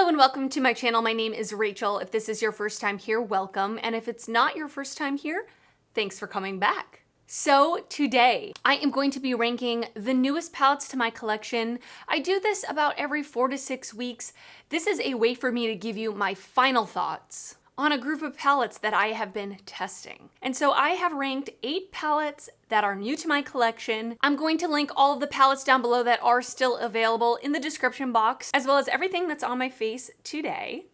Hello and welcome to my channel. My name is Rachel. If this is your first time here, welcome. And if it's not your first time here, thanks for coming back. So today, I am going to be ranking the newest palettes to my collection. I do this about every 4 to 6 weeks. This is a way for me to give you my final thoughts on a group of palettes that I have been testing. And so I have ranked 8 palettes that are new to my collection. I'm going to link all of the palettes down below that are still available in the description box, as well as everything that's on my face today.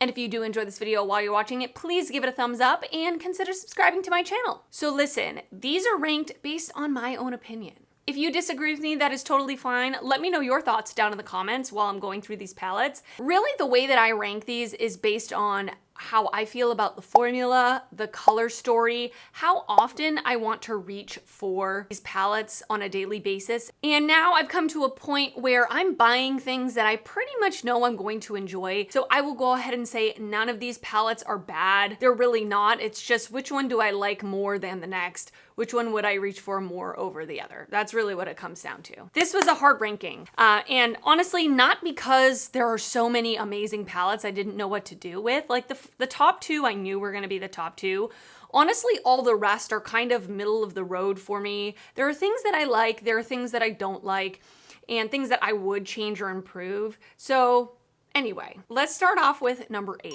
And if you do enjoy this video while you're watching it, please give it a thumbs up and consider subscribing to my channel. So listen, these are ranked based on my own opinion. If you disagree with me, that is totally fine. Let me know your thoughts down in the comments while I'm going through these palettes. Really, the way that I rank these is based on how I feel about the formula, the color story, how often I want to reach for these palettes on a daily basis. And now I've come to a point where I'm buying things that I pretty much know I'm going to enjoy. So I will go ahead and say none of these palettes are bad. They're really not. It's just which one do I like more than the next? Which one would I reach for more over the other? That's really what it comes down to. This was a hard ranking. And honestly, not because there are so many amazing palettes I didn't know what to do with. Like the top 2 I knew were gonna be the top 2. Honestly, all the rest are kind of middle of the road for me. There are things that I like, there are things that I don't like, and things that I would change or improve. So anyway, let's start off with number 8.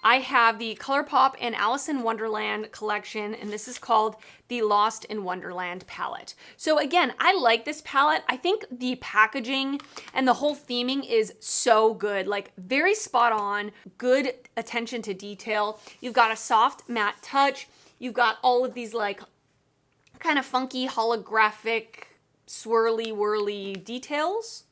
I have the ColourPop and Alice in Wonderland collection, and this is called the Lost in Wonderland palette. So again, I like this palette. I think the packaging and the whole theming is so good, like very spot on, good attention to detail. You've got a soft matte touch. You've got all of these like kind of funky holographic swirly whirly details.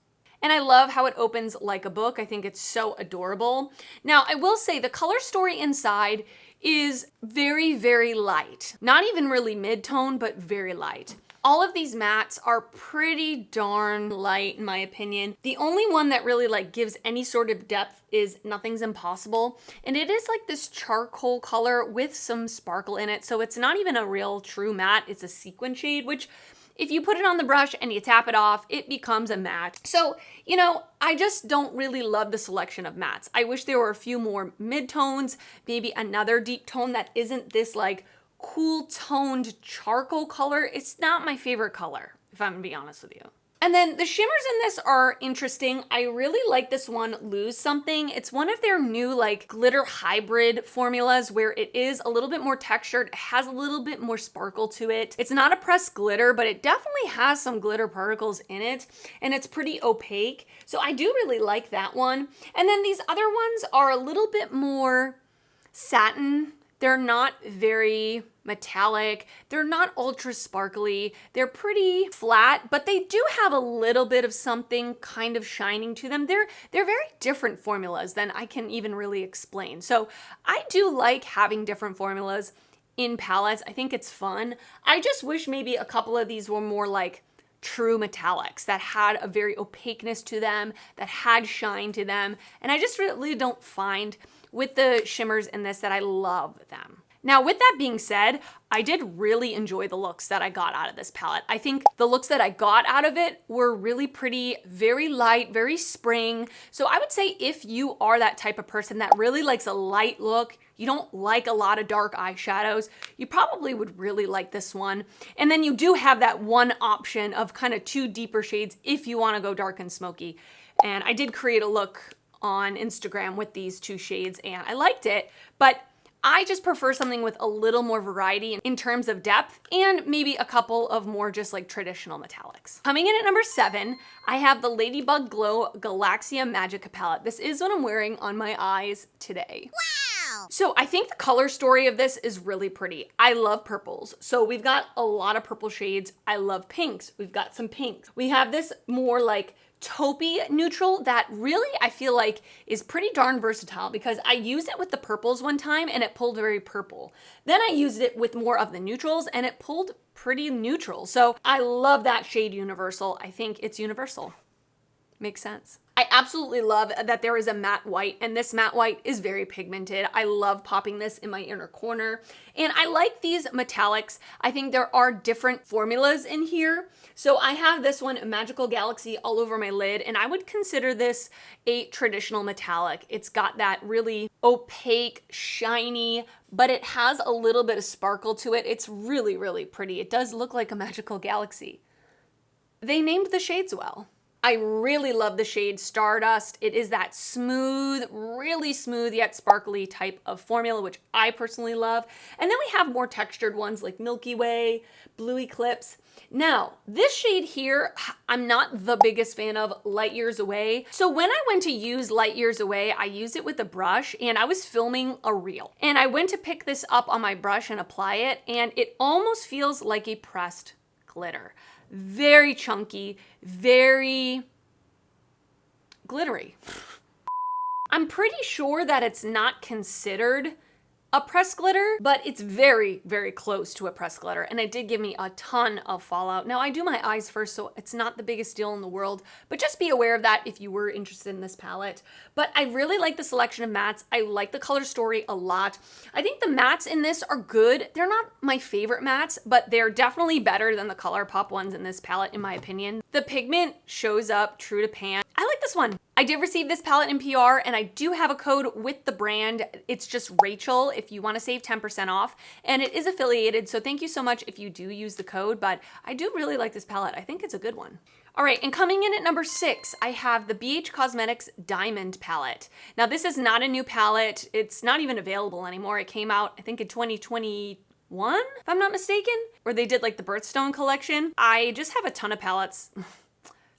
And I love how it opens like a book. I think it's so adorable. Now, I will say the color story inside is very, very light. Not even really mid-tone, but very light. All of these mattes are pretty darn light in my opinion. The only one that really like gives any sort of depth is Nothing's Impossible. And it is like this charcoal color with some sparkle in it. So it's not even a real true matte, it's a sequin shade, which if you put it on the brush and you tap it off, it becomes a matte. So, you know, I just don't really love the selection of mattes. I wish there were a few more mid-tones, maybe another deep tone that isn't this like cool toned charcoal color. It's not my favorite color, if I'm gonna be honest with you. And then the shimmers in this are interesting. I really like this one, Lose Something. It's one of their new like glitter hybrid formulas where it is a little bit more textured, it has a little bit more sparkle to it. It's not a pressed glitter, but it definitely has some glitter particles in it, and it's pretty opaque. So I do really like that one. And then these other ones are a little bit more satin. They're not very metallic. They're not ultra sparkly. They're pretty flat, but they do have a little bit of something kind of shining to them. They're very different formulas than I can even really explain. So I do like having different formulas in palettes. I think it's fun. I just wish maybe a couple of these were more like true metallics that had a very opaqueness to them, that had shine to them. And I just really don't find with the shimmers in this that I love them. Now, with that being said, I did really enjoy the looks that I got out of this palette. I think the looks that I got out of it were really pretty, very light, very spring. So I would say if you are that type of person that really likes a light look, you don't like a lot of dark eyeshadows, you probably would really like this one. And then you do have that one option of kind of 2 deeper shades if you want to go dark and smoky. And I did create a look on Instagram with these 2 shades and I liked it, but I just prefer something with a little more variety in terms of depth and maybe a couple of more just like traditional metallics. Coming in at number 7, I have the Ladybug Glow Galaxia Magica palette. This is what I'm wearing on my eyes today. Wow! So I think the color story of this is really pretty. I love purples. So we've got a lot of purple shades. I love pinks. We've got some pinks. We have this more like taupey neutral that really I feel like is pretty darn versatile because I used it with the purples one time and it pulled very purple. Then I used it with more of the neutrals and it pulled pretty neutral. So I love that shade universal. I think it's universal. Makes sense. I absolutely love that there is a matte white, and this matte white is very pigmented. I love popping this in my inner corner, and I like these metallics. I think there are different formulas in here. So I have this one, Magical Galaxy, all over my lid, and I would consider this a traditional metallic. It's got that really opaque, shiny, but it has a little bit of sparkle to it. It's really, really pretty. It does look like a Magical Galaxy. They named the shades well. I really love the shade Stardust. It is that smooth, really smooth yet sparkly type of formula, which I personally love. And then we have more textured ones like Milky Way, Blue Eclipse. Now, this shade here, I'm not the biggest fan of, Light Years Away. So when I went to use Light Years Away, I used it with a brush and I was filming a reel. And I went to pick this up on my brush and apply it, and it almost feels like a pressed glitter. Very chunky, very glittery. I'm pretty sure that it's not considered a pressed glitter, but it's very, very close to a pressed glitter, and it did give me a ton of fallout. Now, I do my eyes first, so it's not the biggest deal in the world, but just be aware of that if you were interested in this palette. But I really like the selection of mattes. I like the color story a lot. I think the mattes in this are good. They're not my favorite mattes, but they're definitely better than the ColourPop ones in this palette, in my opinion. The pigment shows up true to pan. I like this one. I did receive this palette in PR, and I do have a code with the brand. It's just Rachel if you want to save 10% off, and it is affiliated, so thank you so much if you do use the code, but I do really like this palette. I think it's a good one. All right, and coming in at number 6, I have the BH Cosmetics Diamond palette. Now, this is not a new palette. It's not even available anymore. It came out, I think, in 2021, if I'm not mistaken, where they did like the Birthstone collection. I just have a ton of palettes.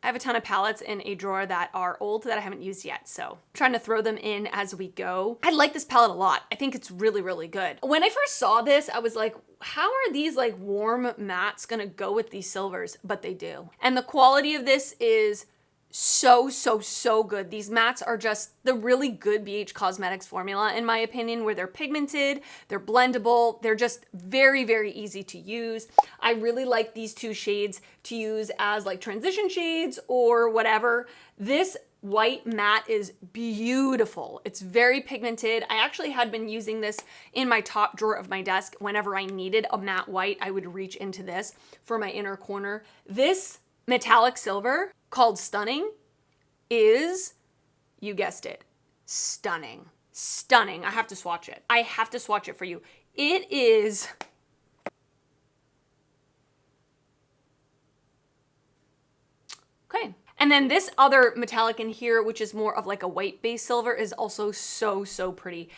I have a ton of palettes in a drawer that are old that I haven't used yet, so I'm trying to throw them in as we go. I like this palette a lot. I think it's really, really good. When I first saw this, I was like, how are these like warm mattes gonna go with these silvers? But they do. And the quality of this is so, so, so good. These mattes are just the really good BH Cosmetics formula, in my opinion, where they're pigmented, they're blendable, they're just very, very easy to use. I really like these two shades to use as like transition shades or whatever. This white matte is beautiful. It's very pigmented. I actually had been using this in my top drawer of my desk. Whenever I needed a matte white, I would reach into this for my inner corner. This metallic silver, called Stunning, is, you guessed it, stunning. Stunning. I have to swatch it. I have to swatch it for you. It is... Okay. And then this other metallic in here, which is more of like a white base silver, is also so, so pretty.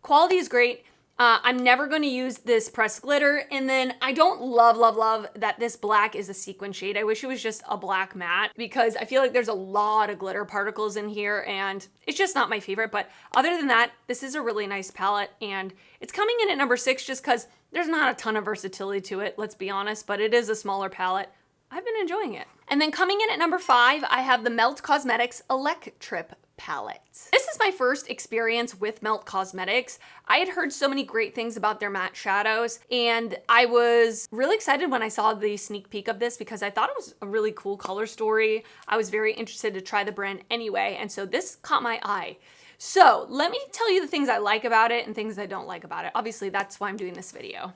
Quality is great. I'm never going to use this pressed glitter. And then I don't love, love, love that this black is a sequin shade. I wish it was just a black matte, because I feel like there's a lot of glitter particles in here and it's just not my favorite. But other than that, this is a really nice palette, and it's coming in at number 6 just because there's not a ton of versatility to it, let's be honest, but it is a smaller palette. I've been enjoying it. And then coming in at number 5, I have the Melt Cosmetics Electrip palette. This is my first experience with Melt Cosmetics. I had heard so many great things about their matte shadows, and I was really excited when I saw the sneak peek of this because I thought it was a really cool color story. I was very interested to try the brand anyway, and so this caught my eye. So let me tell you the things I like about it and things I don't like about it. Obviously, that's why I'm doing this video.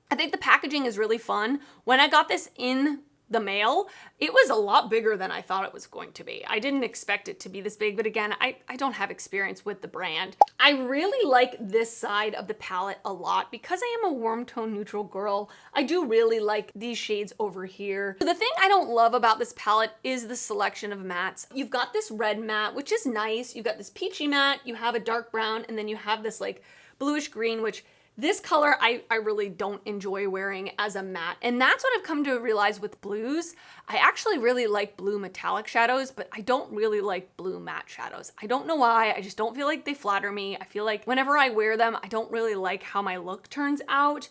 I think the packaging is really fun. When I got this in the mail, it was a lot bigger than I thought it was going to be. I didn't expect it to be this big, but again, I don't have experience with the brand. I really like this side of the palette a lot because I am a warm tone neutral girl. I do really like these shades over here. The thing I don't love about this palette is the selection of mattes. You've got this red matte, which is nice. You've got this peachy matte, you have a dark brown, and then you have this like bluish green, which this color I really don't enjoy wearing as a matte. And that's what I've come to realize with blues. I actually really like blue metallic shadows, but I don't really like blue matte shadows. I don't know why, I just don't feel like they flatter me. I feel like whenever I wear them, I don't really like how my look turns out.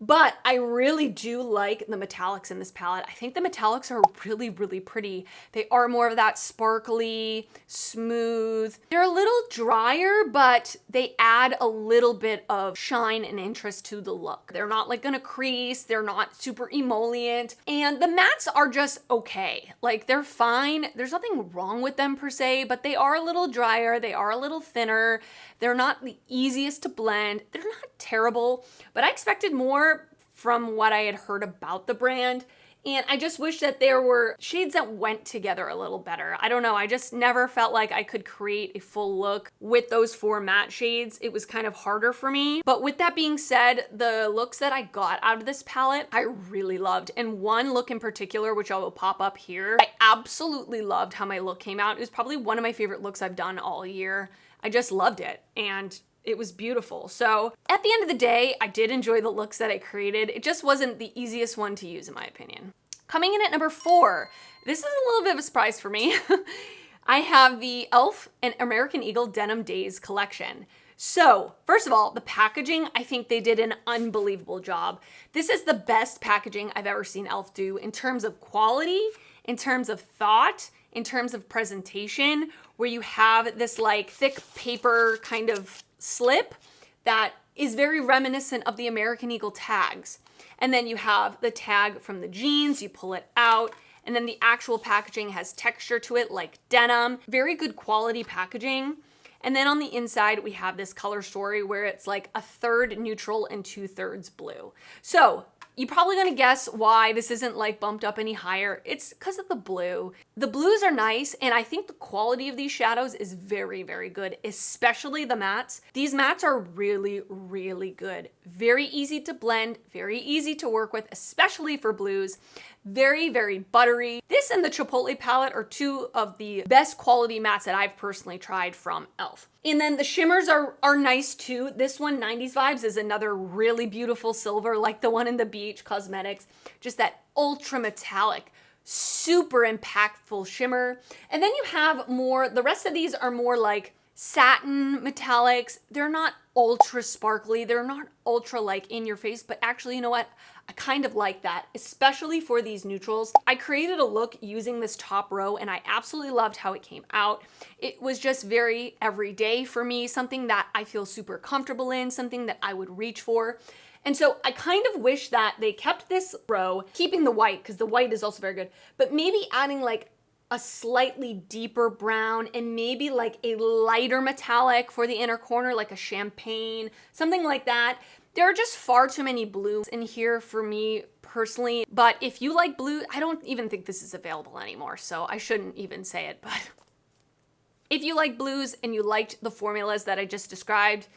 But I really do like the metallics in this palette. I think the metallics are really, really pretty. They are more of that sparkly, smooth. They're a little drier, but they add a little bit of shine and interest to the look. They're not like gonna crease, they're not super emollient, and the mattes are just okay. Like, they're fine. There's nothing wrong with them per se, but they are a little drier, they are a little thinner. They're not the easiest to blend. They're not terrible, but I expected more from what I had heard about the brand. And I just wish that there were shades that went together a little better. I don't know, I just never felt like I could create a full look with those 4 matte shades. It was kind of harder for me. But with that being said, the looks that I got out of this palette, I really loved. And one look in particular, which I will pop up here, I absolutely loved how my look came out. It was probably one of my favorite looks I've done all year. I just loved it. And it was beautiful. So at the end of the day, I did enjoy the looks that I created. It just wasn't the easiest one to use in my opinion. Coming in at number 4, this is a little bit of a surprise for me. I have the e.l.f. and American Eagle Denim Daze collection. So first of all, the packaging, I think they did an unbelievable job. This is the best packaging I've ever seen e.l.f. do in terms of quality, in terms of thought, in terms of presentation, where you have this like thick paper kind of slip that is very reminiscent of the American Eagle tags. And then you have the tag from the jeans, you pull it out, and then the actual packaging has texture to it like denim. Very good quality packaging. And then on the inside, we have this color story where it's like 1/3 neutral and 2/3 blue. So you're probably gonna guess why this isn't like bumped up any higher. It's because of the blue. The blues are nice, and I think the quality of these shadows is very, very good, especially the mattes. These mattes are really, really good. Very easy to blend, very easy to work with, especially for blues. Very, very buttery. This and the Chipotle palette are 2 of the best quality mattes that I've personally tried from e.l.f. And then the shimmers are nice too. This one, 90s Vibes, is another really beautiful silver, like the one in the Beach Cosmetics. Just that ultra metallic, super impactful shimmer. And then you have more, the rest of these are more like satin metallics. They're not ultra sparkly. They're not ultra like in your face, but actually, you know what? I kind of like that, especially for these neutrals. I created a look using this top row and I absolutely loved how it came out. It was just very everyday for me, something that I feel super comfortable in, something that I would reach for. And so I kind of wish that they kept this row, keeping the white, because the white is also very good, but maybe adding like a slightly deeper brown and maybe like a lighter metallic for the inner corner, like a champagne, something like that. There are just far too many blues in here for me personally, but if you like blue, I don't even think this is available anymore, so I shouldn't even say it, but if you like blues and you liked the formulas that I just described,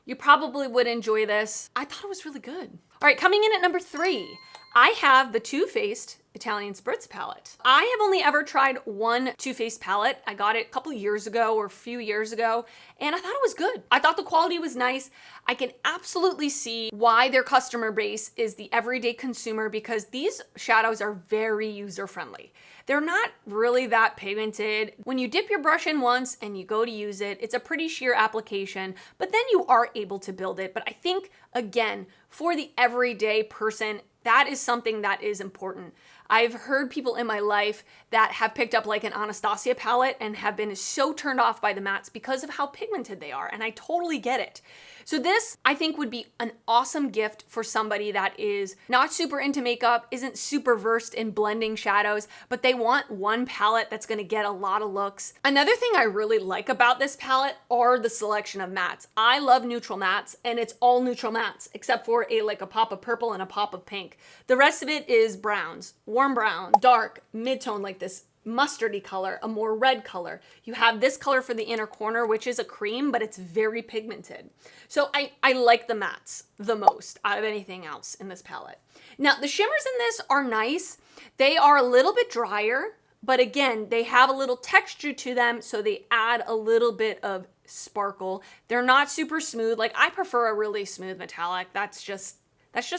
you probably would enjoy this. I thought it was really good. All right, coming in at number 3, I have the Too Faced Italian Spritz palette. I have only ever tried one Too Faced palette. I got it a couple years ago or a few years ago, and I thought it was good. I thought the quality was nice. I can absolutely see why their customer base is the everyday consumer, because these shadows are very user-friendly. They're not really that pigmented. When you dip your brush in once and you go to use it, it's a pretty sheer application, but then you are able to build it. But I think, again, for the everyday person, that is something that is important. I've heard people in my life that have picked up like an Anastasia palette and have been so turned off by the mattes because of how pigmented they are, and I totally get it. So this, I think, would be an awesome gift for somebody that is not super into makeup, isn't super versed in blending shadows, but they want one palette that's gonna get a lot of looks. Another thing I really like about this palette are the selection of mattes. I love neutral mattes, and it's all neutral mattes, except for like a pop of purple and a pop of pink. The rest of it is browns, warm brown, dark, mid-tone like this mustardy color, a more red color. You have this color for the inner corner, which is a cream, but it's very pigmented. So I like the mattes the most out of anything else in this palette. Now, the shimmers in this are nice. They are a little bit drier, but again, they have a little texture to them, so they add a little bit of sparkle. They're not super smooth. Like, I prefer a really smooth metallic. That's just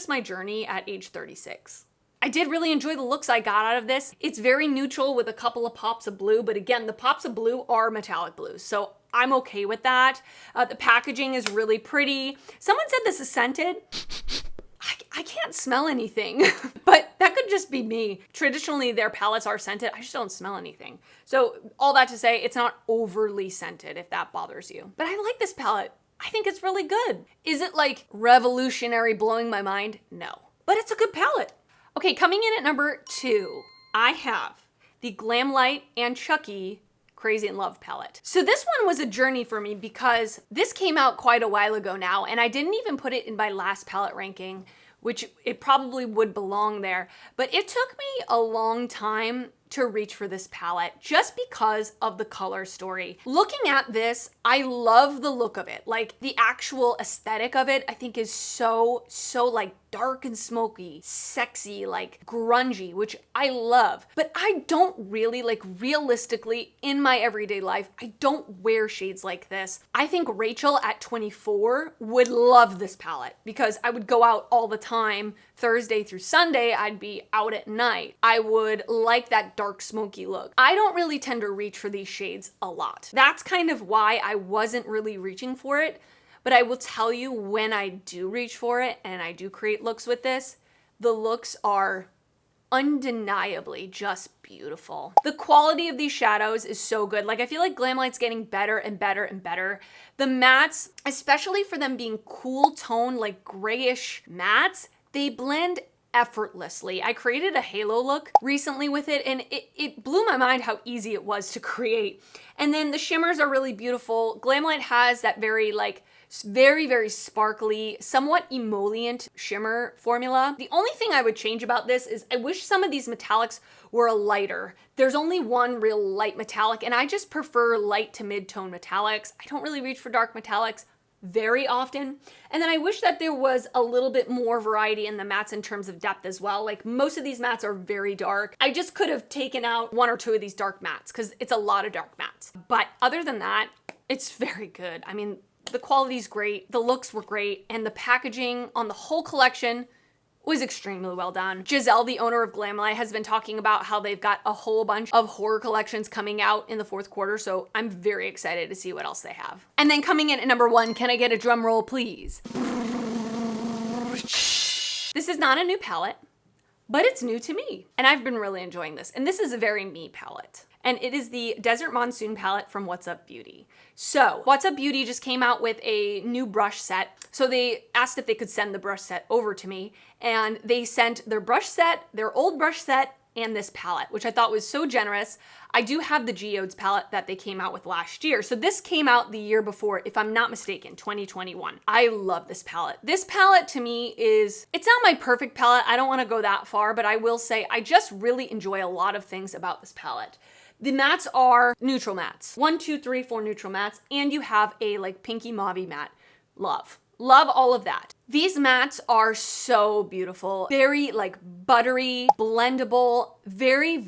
my journey at age 36. I did really enjoy the looks I got out of this. It's very neutral with a couple of pops of blue, but again, the pops of blue are metallic blues, so I'm okay with that. The packaging is really pretty. Someone said this is scented. I can't smell anything, but that could just be me. Traditionally, their palettes are scented. I just don't smell anything. So all that to say, it's not overly scented if that bothers you. But I like this palette. I think it's really good. Is it like revolutionary, blowing my mind? No, but it's a good palette. Okay, coming in at number 2, I have the Glamlite and Chucky Crazy in Love palette. So this one was a journey for me because this came out quite a while ago now, and I didn't even put it in my last palette ranking, which it probably would belong there. But it took me a long time to reach for this palette just because of the color story. Looking at this, I love the look of it. Like the actual aesthetic of it, I think is so like dark and smoky, sexy, like grungy, which I love. But I don't really, like, realistically in my everyday life, I don't wear shades like this. I think Rachel at 24 would love this palette because I would go out all the time. Thursday through Sunday, I'd be out at night. I would like that dark smoky look. I don't really tend to reach for these shades a lot. That's kind of why I wasn't really reaching for it. But I will tell you, when I do reach for it and I do create looks with this, the looks are undeniably just beautiful. The quality of these shadows is so good. Like, I feel like Glamlite's getting better and better and better. The mattes, especially for them being cool tone, like grayish mattes, they blend effortlessly. I created a halo look recently with it, and it blew my mind how easy it was to create. And then the shimmers are really beautiful. Glamlite has that very very sparkly, somewhat emollient shimmer formula. The only thing I would change about this is I wish some of these metallics were a lighter. There's only one real light metallic, and I just prefer light to mid-tone metallics. I don't really reach for dark metallics very often. And then I wish that there was a little bit more variety in the mattes in terms of depth as well. Like, most of these mattes are very dark. I just could have taken out 1 or 2 of these dark mattes because it's a lot of dark mattes. But other than that, it's very good. I mean, the quality's great, the looks were great, and the packaging on the whole collection was extremely well done. Giselle, the owner of Glamlite, has been talking about how they've got a whole bunch of horror collections coming out in the 4th quarter, so I'm very excited to see what else they have. And then coming in at number 1, can I get a drum roll, please? This is not a new palette, but it's new to me, and I've been really enjoying this. And this is a very me palette. And it is the Desert Monsoon palette from What's Up Beauty. So What's Up Beauty just came out with a new brush set. So they asked if they could send the brush set over to me, and they sent their brush set, their old brush set, and this palette, which I thought was so generous. I do have the Geodes palette that they came out with last year. So this came out the year before, if I'm not mistaken, 2021. I love this palette. This palette to me is, it's not my perfect palette. I don't want to go that far, but I will say I just really enjoy a lot of things about this palette. The mattes are neutral mattes. 1, 2, 3, 4 neutral mattes, and you have a like pinky mauve matte. Love all of that. These mattes are so beautiful. Very like buttery, blendable, very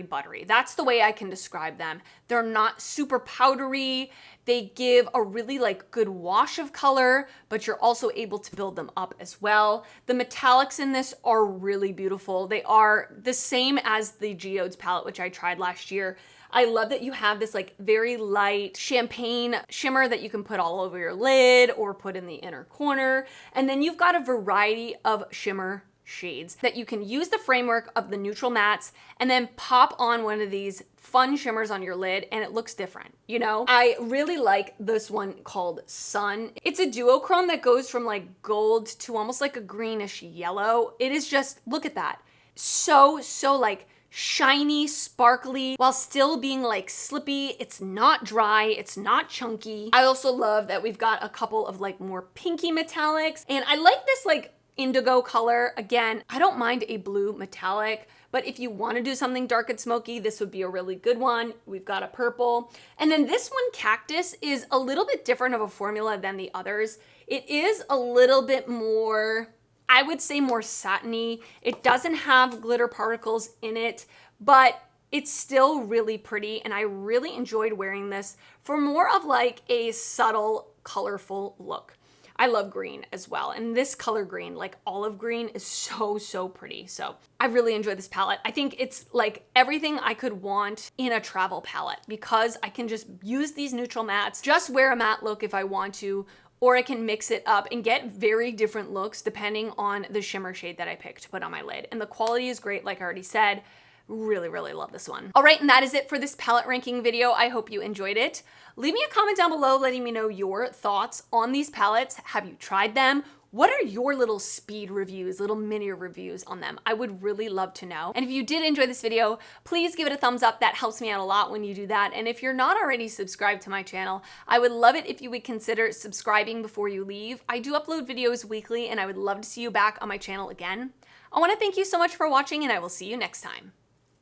buttery. That's the way I can describe them. They're not super powdery. They give a really like good wash of color, but you're also able to build them up as well. The metallics in this are really beautiful. They are the same as the Geodes palette, which I tried last year. I love that you have this like very light champagne shimmer that you can put all over your lid or put in the inner corner. And then you've got a variety of shimmer shades that you can use the framework of the neutral mattes and then pop on one of these fun shimmers on your lid, and it looks different, you know? I really like this one called Sun. It's a duochrome that goes from like gold to almost like a greenish yellow. It is just, look at that. So like shiny, sparkly, while still being like slippy. It's not dry, it's not chunky. I also love that we've got a couple of like more pinky metallics, and I like this like indigo color. Again, I don't mind a blue metallic, but if you want to do something dark and smoky, this would be a really good one. We've got a purple. And then this one, Cactus, is a little bit different of a formula than the others. It is a little bit more, I would say, more satiny. It doesn't have glitter particles in it, but it's still really pretty, and I really enjoyed wearing this for more of like a subtle, colorful look. I love green as well, and this color green, like olive green, is so pretty. So I really enjoy this palette. I think it's like everything I could want in a travel palette because I can just use these neutral mattes, just wear a matte look if I want to, or I can mix it up and get very different looks depending on the shimmer shade that I pick to put on my lid. And the quality is great, like I already said. Really, really love this one. All right, and that is it for this palette ranking video. I hope you enjoyed it. Leave me a comment down below letting me know your thoughts on these palettes. Have you tried them? What are your little speed reviews, little mini reviews on them? I would really love to know. And if you did enjoy this video, please give it a thumbs up. That helps me out a lot when you do that. And if you're not already subscribed to my channel, I would love it if you would consider subscribing before you leave. I do upload videos weekly and I would love to see you back on my channel again. I want to thank you so much for watching and I will see you next time.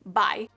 Bye.